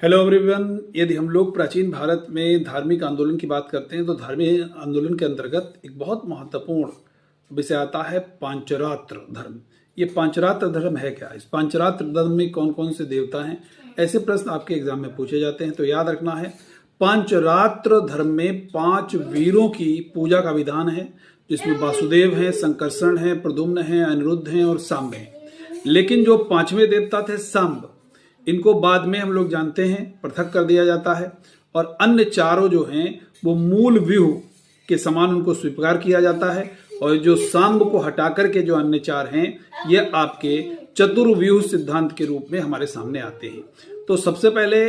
Hello everyone. यदि हम लोग प्राचीन भारत में धार्मिक आंदोलन की बात करते हैं तो धार्मिक आंदोलन के अंतर्गत एक बहुत महत्वपूर्ण विषय आता है पांचरात्र धर्म। ये पांचरात्र धर्म है क्या? इस पांचरात्र धर्म में कौन कौन से देवता हैं? ऐसे प्रश्न आपके एग्जाम में पूछे जाते हैं, तो याद रखना है पांचरात्र धर्म में 5 वीरों की पूजा का विधान है, जिसमें वासुदेव हैं, संकर्षण हैं, प्रद्युम्न हैं, अनिरुद्ध हैं और सांब हैं। लेकिन जो 5वें देवता थे सांब, इनको बाद में हम लोग जानते हैं पृथक कर दिया जाता है, और अन्य चारों जो हैं वो मूल व्यूह के समान उनको स्वीकार किया जाता है, और जो सांब को हटा करके जो अन्य 4 हैं ये आपके चतुर्व्यूह सिद्धांत के रूप में हमारे सामने आते हैं। तो सबसे पहले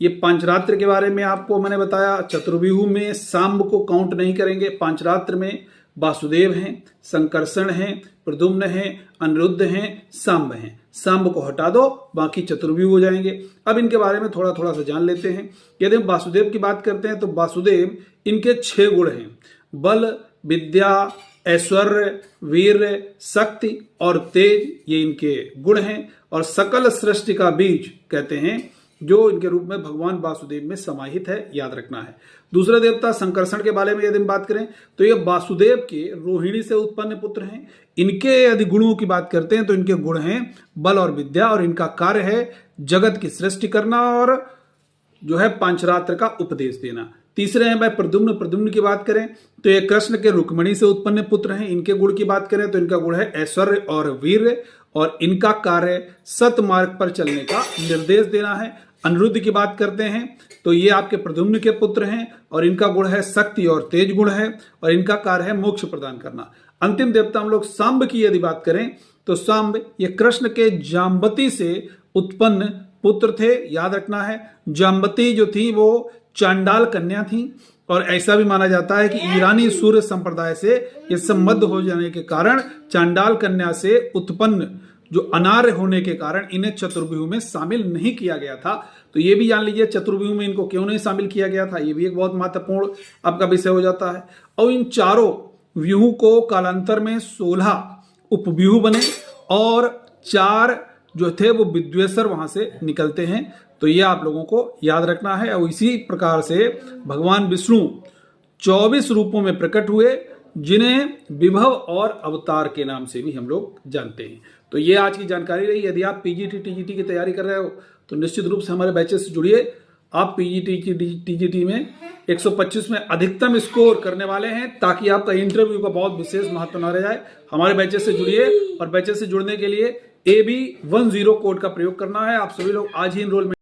ये पांचरात्र के बारे में आपको मैंने बताया। चतुर्व्यूह में सांब को काउंट नहीं करेंगे। पांचरात्र में वासुदेव हैं, संकर्षण हैं, प्रद्युम्न हैं, अनिरुद्ध हैं, सांब हैं। सांब को हटा दो, बाकी चतुर्व्यूह हो जाएंगे। अब इनके बारे में थोड़ा थोड़ा सा जान लेते हैं। यदि हम वासुदेव की बात करते हैं तो वासुदेव, इनके 6 गुण हैं: बल, विद्या, ऐश्वर्य, वीर, शक्ति और तेज। ये इनके गुण हैं, और सकल सृष्टि का बीज कहते हैं जो इनके रूप में भगवान वासुदेव में समाहित है, याद रखना है। दूसरे देवता संकर्षण के बारे में यदि हम बात करें तो ये वासुदेव के रोहिणी से उत्पन्न पुत्र हैं। इनके यदि गुणों की बात करते हैं तो इनके गुण हैं बल और विद्या, और इनका कार्य है जगत की सृष्टि करना और जो है पांचरात्र का उपदेश देना। तीसरे हैं भाई प्रद्युम्न। प्रद्युम्न की बात करें तो ये कृष्ण के रुक्मिणी से उत्पन्न पुत्र हैं। इनके गुण की बात करें तो इनका गुण है ऐश्वर्य और वीर, और इनका कार्य सत मार्ग पर चलने का निर्देश देना है। अनिरुद्ध की बात करते हैं तो ये आपके प्रद्युम्न के पुत्र हैं, और इनका गुण है शक्ति और तेज गुण है, और इनका कार्य है मोक्ष प्रदान करना। अंतिम देवता हम लोग सांब की यदि बात करें तो सांब ये कृष्ण के जाम्बती से उत्पन्न पुत्र थे, याद रखना है। जाम्बती जो थी वो चांडाल कन्या थी, और ऐसा भी माना जाता है कि ईरानी सूर्य संप्रदाय से ये संबद्ध हो जाने के कारण चांडाल कन्या से उत्पन्न जो अनार्य होने के कारण इन्हें चतुर्व्यूह में शामिल नहीं किया गया था। तो ये भी जान लीजिए चतुर्व्यूह में इनको क्यों नहीं शामिल किया गया था। ये भी एक बहुत महत्वपूर्ण आपका विषय हो जाता है। और इन चारों व्यूह को कालांतर में 16 उपव्यूह बने, और 4 जो थे वो विद्वेश्वर वहां से निकलते हैं। तो ये आप लोगों को याद रखना है। और इसी प्रकार से भगवान विष्णु 24 रूपों में प्रकट हुए, जिन्हें विभव और अवतार के नाम से भी हम लोग जानते हैं। तो ये आज की जानकारी रही। यदि आप पीजीटी टीजीटी की तैयारी कर रहे हो तो निश्चित रूप से हमारे बैचेस से जुड़िए। आप पीजीटी टीजीटी में 125 में अधिकतम स्कोर करने वाले हैं, ताकि आपका इंटरव्यू का बहुत विशेष महत्व न रह जाए। हमारे बैचेस से जुड़िए, और बैचेस से जुड़ने के लिए AB10 कोड का प्रयोग करना है। आप सभी लोग आज ही इनरोलमेंट